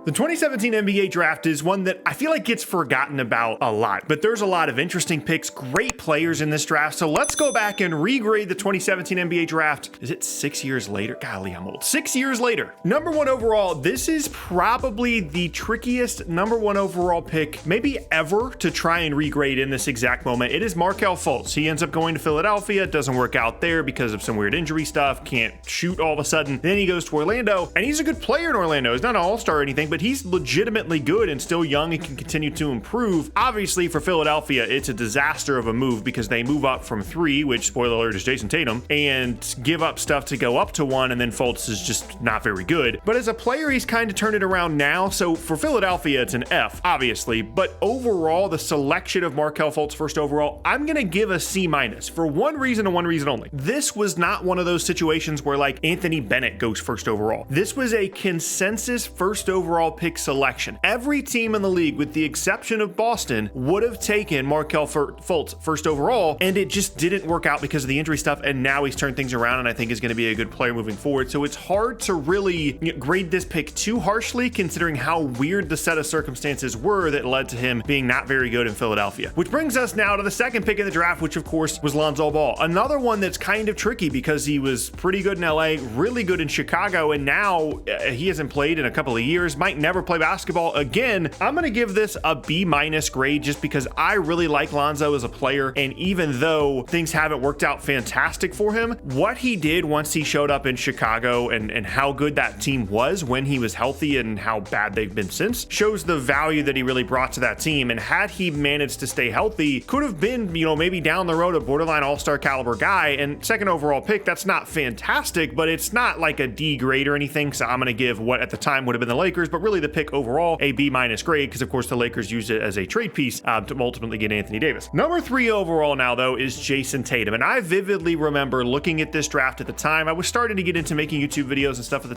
The 2017 NBA draft is one that I feel like gets forgotten about a lot, but there's a lot of interesting picks, great players in this draft. So let's go back and regrade the 2017 NBA draft. Is it 6 years later? Golly, I'm old. 6 years later. Number 1 overall. This is probably the trickiest number 1 overall pick maybe ever to try and regrade in this exact moment. It is Markelle Fultz. He ends up going to Philadelphia. It doesn't work out there because of some weird injury stuff. Can't shoot all of a sudden. Then he goes to Orlando, and he's a good player in Orlando. He's not an all-star or anything, but he's legitimately good and still young and can continue to improve. Obviously, for Philadelphia, it's a disaster of a move because they move up from 3, which, spoiler alert, is Jayson Tatum, and give up stuff to go up to 1, and then Fultz is just not very good. But as a player, he's kind of turned it around now, so for Philadelphia, it's an F, obviously. But overall, the selection of Markelle Fultz first overall, I'm going to give a C- for one reason and one reason only. This was not one of those situations where like Anthony Bennett goes first overall. This was a consensus first overall pick selection. Every team in the league, with the exception of Boston, would have taken Markelle Fultz first overall, and it just didn't work out because of the injury stuff, and now he's turned things around and I think is going to be a good player moving forward. So it's hard to really grade this pick too harshly considering how weird the set of circumstances were that led to him being not very good in Philadelphia. Which brings us now to the second pick in the draft, which of course was Lonzo Ball. Another one that's kind of tricky because he was pretty good in LA, really good in Chicago, and now he hasn't played in a couple of years, might never play basketball again. I'm going to give this a B- grade just because I really like Lonzo as a player, and even though things haven't worked out fantastic for him, what he did once he showed up in Chicago and how good that team was when he was healthy and how bad they've been since shows the value that he really brought to that team. And had he managed to stay healthy, could have been, maybe down the road a borderline all-star caliber guy. And second overall pick, that's not fantastic, but it's not like a D grade or anything. So I'm going to give what at the time would have been the Lakers, but really the pick overall a B- grade because of course the Lakers used it as a trade piece to ultimately get Anthony Davis. Number 3 overall now though is Jayson Tatum. And I vividly remember looking at this draft at the time. I was starting to get into making YouTube videos and stuff at the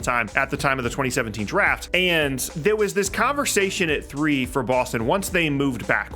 time of the 2017 draft. And there was this conversation at 3 for Boston once they moved back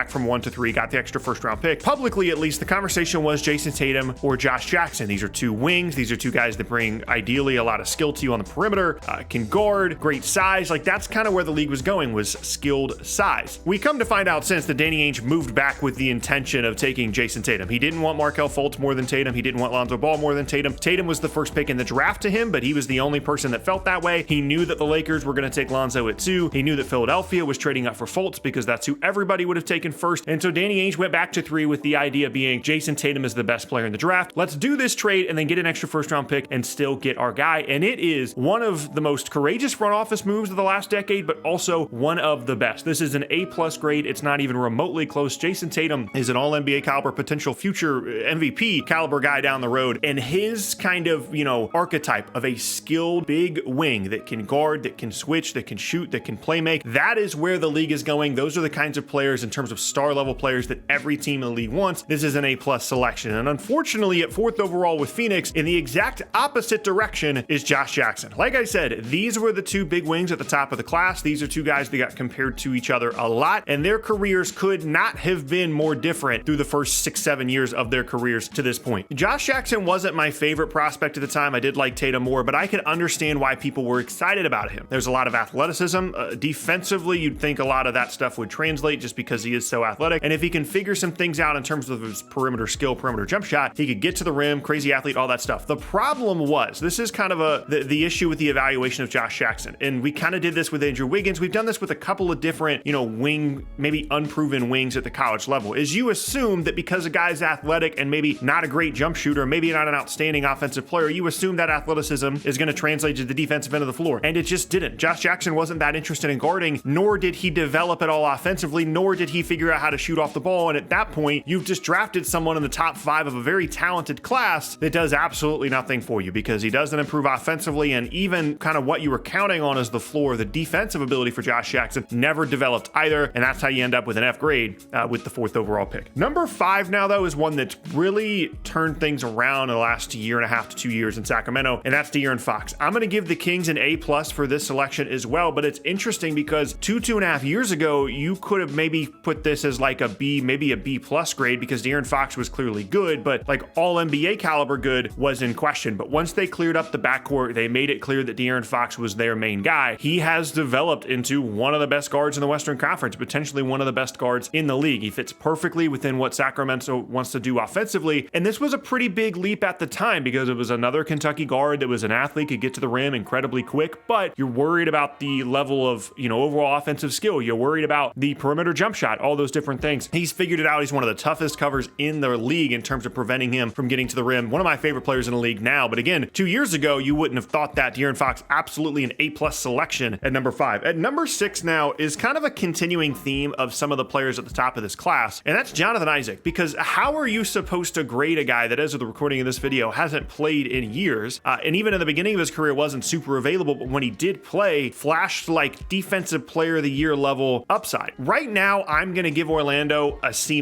from 1 to 3, got the extra first round pick. Publicly, at least, the conversation was Jayson Tatum or Josh Jackson. These are 2 wings. These are 2 guys that bring ideally a lot of skill to you on the perimeter, can guard, great size. Like that's kind of where the league was going, was skilled size. We come to find out since that Danny Ainge moved back with the intention of taking Jayson Tatum. He didn't want Markelle Fultz more than Tatum. He didn't want Lonzo Ball more than Tatum. Tatum was the first pick in the draft to him, but he was the only person that felt that way. He knew that the Lakers were going to take Lonzo at 2. He knew that Philadelphia was trading up for Fultz because that's who everybody would have taken first. And so Danny Ainge went back to 3 with the idea being Jayson Tatum is the best player in the draft. Let's do this trade and then get an extra first round pick and still get our guy. And it is one of the most courageous front office moves of the last decade, but also one of the best. This is an A+ grade. It's not even remotely close. Jayson Tatum is an all NBA caliber, potential future MVP caliber guy down the road. And his kind of, archetype of a skilled big wing that can guard, that can switch, that can shoot, that can play make, that is where the league is going. Those are the kinds of players in terms of star level players that every team in the league wants. This is an A+ selection. And unfortunately, at 4th overall with Phoenix, in the exact opposite direction is Josh Jackson. Like I said, these were the 2 big wings at the top of the class. These are 2 guys that got compared to each other a lot, and their careers could not have been more different through the first 6-7 years of their careers to this point. Josh Jackson wasn't my favorite prospect at the time. I did like Tatum more, but I could understand why people were excited about him. There's a lot of athleticism. Defensively, you'd think a lot of that stuff would translate just because he is so athletic. And if he can figure some things out in terms of his perimeter skill, perimeter jump shot, he could get to the rim, crazy athlete, all that stuff. The problem was, this is kind of the issue with the evaluation of Josh Jackson. And we kind of did this with Andrew Wiggins. We've done this with a couple of different, wing, maybe unproven wings at the college level, is you assume that because a guy's athletic and maybe not a great jump shooter, maybe not an outstanding offensive player, you assume that athleticism is going to translate to the defensive end of the floor. And it just didn't. Josh Jackson wasn't that interested in guarding, nor did he develop at all offensively, nor did he figure out how to shoot off the ball. And at that point, you've just drafted someone in the top 5 of a very talented class that does absolutely nothing for you because he doesn't improve offensively. And even kind of what you were counting on as the floor, the defensive ability for Josh Jackson never developed either. And that's how you end up with an F grade with the 4th overall pick. Number 5 now, though, is one that's really turned things around in the last 1.5 to 2 years in Sacramento, and that's Darren Fox. I'm going to give the Kings an A+ for this selection as well, but it's interesting because 2.5 years ago, you could have maybe put this as like a B, maybe a B+ grade because Darren Fox was clearly good, but like all NBA caliber good was in question. But once they cleared up the backcourt, they made it clear that Darren Fox was their main guy. he has developed into one of the best guards in the Western Conference, potentially one of the best guards in the league. He fits perfectly within what Sacramento wants to do offensively, and this was a pretty big leap at the time because it was another Kentucky guard that was an athlete, could get to the rim incredibly quick, but you're worried about the level of, overall offensive skill. You're worried about the perimeter jump shot, all those different things. He's figured it out. He's one of the toughest covers in the league in terms of preventing him from getting to the rim. One of my favorite players in the league now, but again, 2 years ago, you wouldn't have thought that. Darren Fox, absolutely an A+ selection at number 5. At number 6 now is kind of a continuing theme of some of the players at the top of this class, and that's Jonathan Isaac, because how are you supposed to grade a guy that, as of the recording of this video, hasn't played in years, and even in the beginning of his career wasn't super available, but when he did play, flashed like defensive player of the year level upside. Right now, I'm going to give Orlando a C-.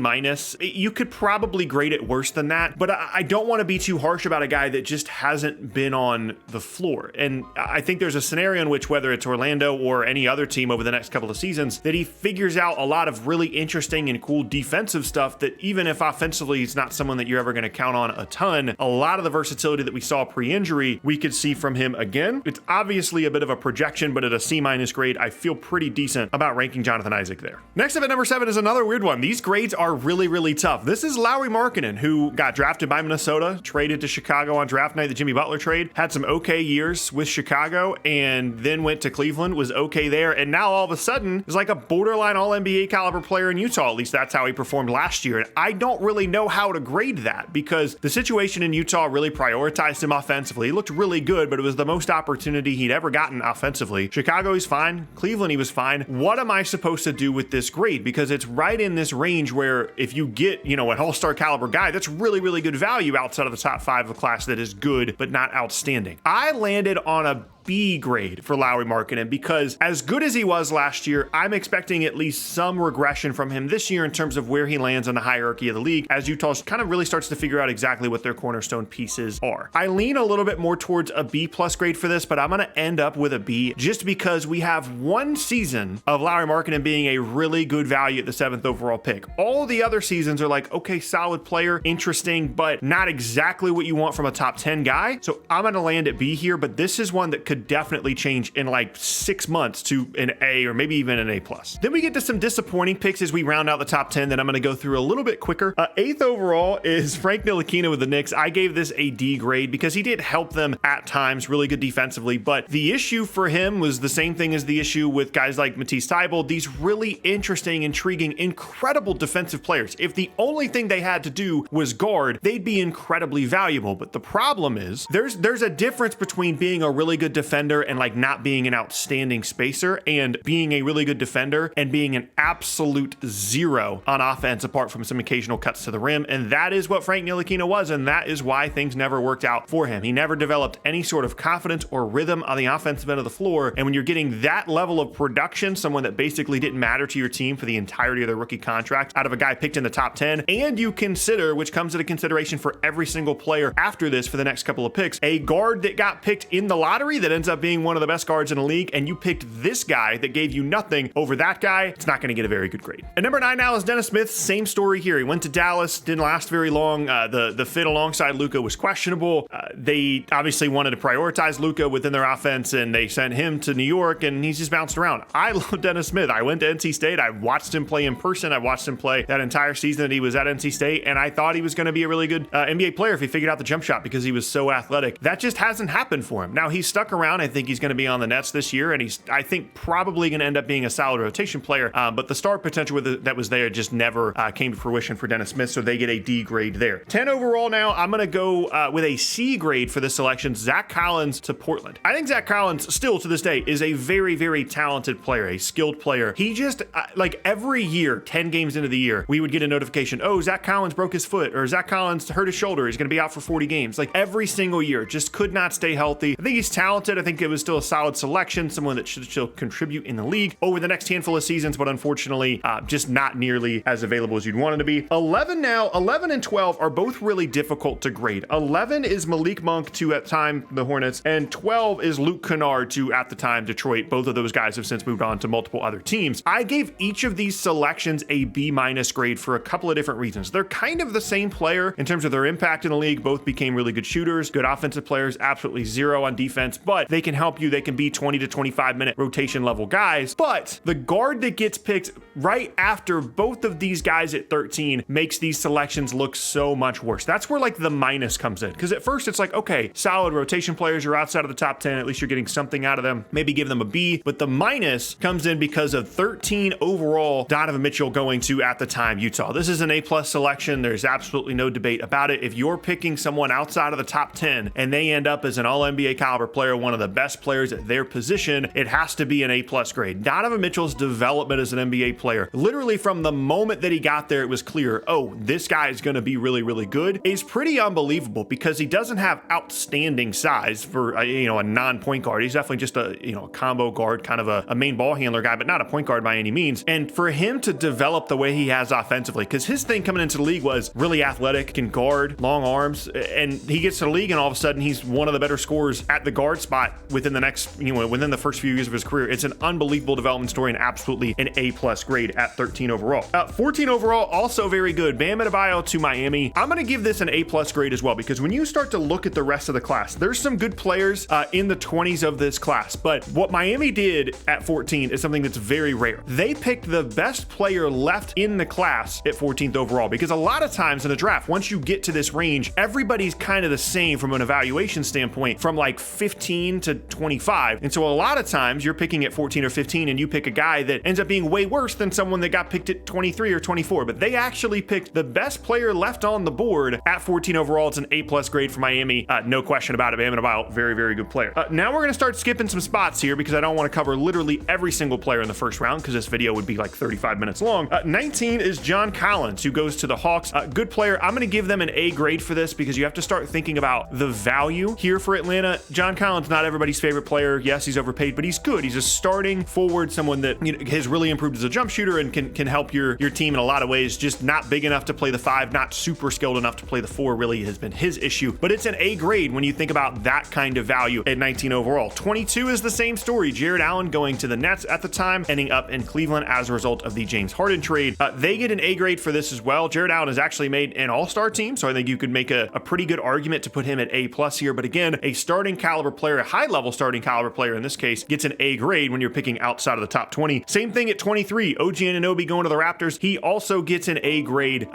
You could probably grade it worse than that, but I don't want to be too harsh about a guy that just hasn't been on the floor. And I think there's a scenario in which, whether it's Orlando or any other team over the next couple of seasons, that he figures out a lot of really interesting and cool defensive stuff that, even if offensively he's not someone that you're ever going to count on a ton, a lot of the versatility that we saw pre-injury, we could see from him again. It's obviously a bit of a projection, but at a C- grade, I feel pretty decent about ranking Jonathan Isaac there. Next up at number 7 is another weird one. These grades are really, really tough. This is Lowry Markelle, who got drafted by Minnesota, traded to Chicago on draft night, the Jimmy Butler trade, had some okay years with Chicago, and then went to Cleveland, was okay there, and now all of a sudden is like a borderline All-NBA caliber player in Utah. At least that's how he performed last year. And I don't really know how to grade that, because the situation in Utah really prioritized him offensively. He looked really good, but it was the most opportunity he'd ever gotten offensively. Chicago, he's fine. Cleveland, he was fine. What am I supposed to do with this grade? Because it's right in this range where if you get, an all-star caliber guy, that's really, really good value outside of the top 5 of a class that is good, but not outstanding. I landed on a B grade for Lowry Markelle, because as good as he was last year, I'm expecting at least some regression from him this year in terms of where he lands on the hierarchy of the league, as Utah kind of really starts to figure out exactly what their cornerstone pieces are. I lean a little bit more towards a B+ grade for this, but I'm going to end up with a B just because we have one season of Lowry Markelle being a really good value at the 7th overall pick. All the other seasons are like, okay, solid player, interesting, but not exactly what you want from a top 10 guy. So I'm going to land at B here, but this is one that could definitely change in like 6 months to an A or maybe even an A+. Then we get to some disappointing picks as we round out the top 10 that I'm going to go through a little bit quicker. 8th overall is Frank Ntilikina with the Knicks. I gave this a D grade because he did help them at times, really good defensively, but the issue for him was the same thing as the issue with guys like Matisse Thybulle, these really interesting, intriguing, incredible defensive players. If the only thing they had to do was guard, they'd be incredibly valuable. But the problem is there's a difference between being a really good defender and like not being an outstanding spacer, and being a really good defender and being an absolute zero on offense apart from some occasional cuts to the rim. And that is what Frank Ntilikina was, and that is why things never worked out for him. He never developed any sort of confidence or rhythm on the offensive end of the floor. And when you're getting that level of production, someone that basically didn't matter to your team for the entirety of their rookie contract, out of a guy picked in the top 10, and you consider, which comes at a consideration for every single player after this for the next couple of picks, a guard that got picked in the lottery that ends up being one of the best guards in the league, and you picked this guy that gave you nothing over that guy, it's not going to get a very good grade. At number 9 now is Dennis Smith. Same story here. He went to Dallas, didn't last very long. The fit alongside Luka was questionable. They obviously wanted to prioritize Luka within their offense, and they sent him to New York, and he's just bounced around. I love Dennis Smith. I went to NC State. I watched him play in person. I watched him play that entire season that he was at NC State, and I thought he was going to be a really good NBA player if he figured out the jump shot, because he was so athletic. That just hasn't happened for him. Now, he's stuck around. I think he's going to be on the Nets this year, and he's, I think, probably going to end up being a solid rotation player, but the star potential that was there just never came to fruition for Dennis Smith, so they get a D grade there. 10 overall now, I'm going to go with a C grade for this selection, Zach Collins to Portland. I think Zach Collins, still to this day, is a very, very talented player, a skilled player. He just, like every year, 10 games into the year, we would get a notification, oh, Zach Collins broke his foot, or Zach Collins hurt his shoulder, he's going to be out for 40 games. Like every single year, just could not stay healthy. I think he's talented. I think it was still a solid selection, someone that should still contribute in the league over the next handful of seasons, but unfortunately, unfortunately, just not nearly as available as you'd want them to be. 11 now, 11 and 12 are both really difficult to grade. 11 is Malik Monk to, at the time, the Hornets, and 12 is Luke Canard to, at the time, Detroit. Both of those guys have since moved on to multiple other teams. I gave each of these selections a B- grade for a couple of different reasons. They're kind of the same player in terms of their impact in the league. Both became really good shooters, good offensive players, absolutely zero on defense, but they can help you. They can be 20 to 25 minute rotation level guys. But the guard that gets picked right after both of these guys at 13 makes these selections look so much worse. That's where like the minus comes in. Because at first it's like, okay, solid rotation players, you're outside of the top 10, at least you're getting something out of them. Maybe give them a B, but the minus comes in because of 13 overall Donovan Mitchell going to, at the time, Utah. This is an A+ selection. There's absolutely no debate about it. If you're picking someone outside of the top 10 and they end up as an all-NBA caliber player, one of the best players at their position, it has to be an A+ grade. Donovan Mitchell's development as an NBA player, literally from the moment that he got there, it was clear, oh, this guy is going to be really, really good, is pretty unbelievable because he doesn't have outstanding size for a non-point guard. He's definitely just a combo guard, kind of a main ball handler guy, but not a point guard by any means. And for him to develop the way he has offensively, because his thing coming into the league was really athletic, can guard, long arms, and he gets to the league and all of a sudden he's one of the better scorers at the guard spot within the next, within the first few years of his career. It's an unbelievable development story and absolutely an A+ grade at 13 overall. 14 overall, also very good. Bam Adebayo to Miami. I'm going to give this an A+ grade as well, because when you start to look at the rest of the class, there's some good players in the 20s of this class, but what Miami did at 14 is something that's very rare. They picked the best player left in the class at 14th overall, because a lot of times in the draft, once you get to this range, everybody's kind of the same from an evaluation standpoint from like 15 to 25. And so a lot of times you're picking at 14 or 15 and you pick a guy that ends up being way worse than someone that got picked at 23 or 24, but they actually picked the best player left on the board at 14 overall. It's an A+ grade for Miami. No question about it. Bam Adebayo, very, very good player. Now we're going to start skipping some spots here because I don't want to cover literally every single player in the first round because this video would be like 35 minutes long. 19 is John Collins, who goes to the Hawks. Good player. I'm going to give them an A grade for this because you have to start thinking about the value here for Atlanta. John Collins, not everybody's favorite player. Yes, he's overpaid, but he's good. He's a starting forward, someone that has really improved as a jump shooter and can help your team in a lot of ways. Just not big enough to play the 5, not super skilled enough to play the 4 really has been his issue, but it's an A grade when you think about that kind of value at 19 overall. 22 is the same story. Jared Allen going to the Nets at the time, ending up in Cleveland as a result of the James Harden trade. They get an A grade for this as well. Jared Allen has actually made an all-star team, so I think you could make a pretty good argument to put him at A+ here, but again, a starting caliber player, a high-level starting caliber player in this case, gets an A grade when you're picking outside of the top 20. Same thing at 23. OG Anunoby going to the Raptors. He also gets an A grade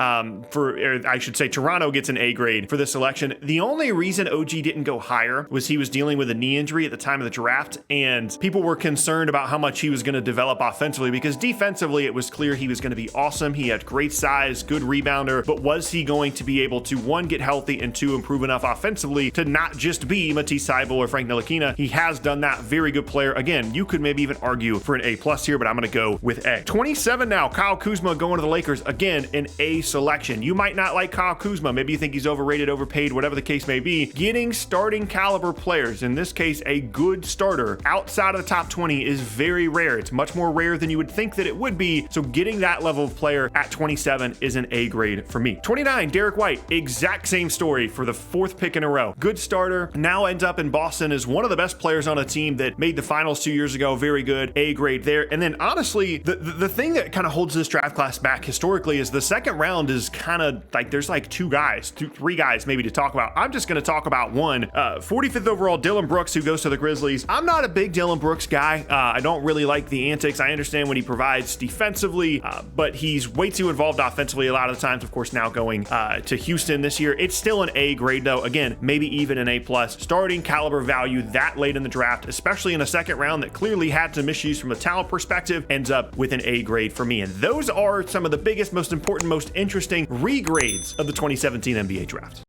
Toronto gets an A grade for this selection. The only reason OG didn't go higher was he was dealing with a knee injury at the time of the draft, and people were concerned about how much he was going to develop offensively because defensively it was clear he was going to be awesome. He had great size, good rebounder, but was he going to be able to, 1, get healthy, and 2, improve enough offensively to not just be Matisse Thybulle or Frank Ntilikina? He has done that. Very good player. Again, you could maybe even argue for an A+ here, but I'm going to go with A. 27 now, Kyle Kuzma going to the Lakers. Again, an A selection. You might not like Kyle Kuzma. Maybe you think he's overrated, overpaid, whatever the case may be. Getting starting caliber players, in this case, a good starter outside of the top 20 is very rare. It's much more rare than you would think that it would be. So getting that level of player at 27 is an A grade for me. 29, Derek White, exact same story for the 4th pick in a row. Good starter, now ends up in Boston as one of the best players on a team that made the finals 2 years ago. Very good, A grade there. And then honestly, the thing that kind of holds this draft class back historically is the second round is kind of like there's like 3 guys maybe to talk about. I'm just going to talk about one. 45th overall, Dillon Brooks, who goes to the Grizzlies. I'm not a big Dillon Brooks guy. I don't really like the antics. I understand what he provides defensively, but he's way too involved offensively a lot of the times. Of course, now going to Houston this year. It's still an A grade though. Again, maybe even an A+. Starting caliber value that late in the draft, especially in a second round that clearly had some issues from a talent perspective, ends up with an A grade for me. And those are some of the biggest, most important, most interesting regrades of the 2017 NBA draft.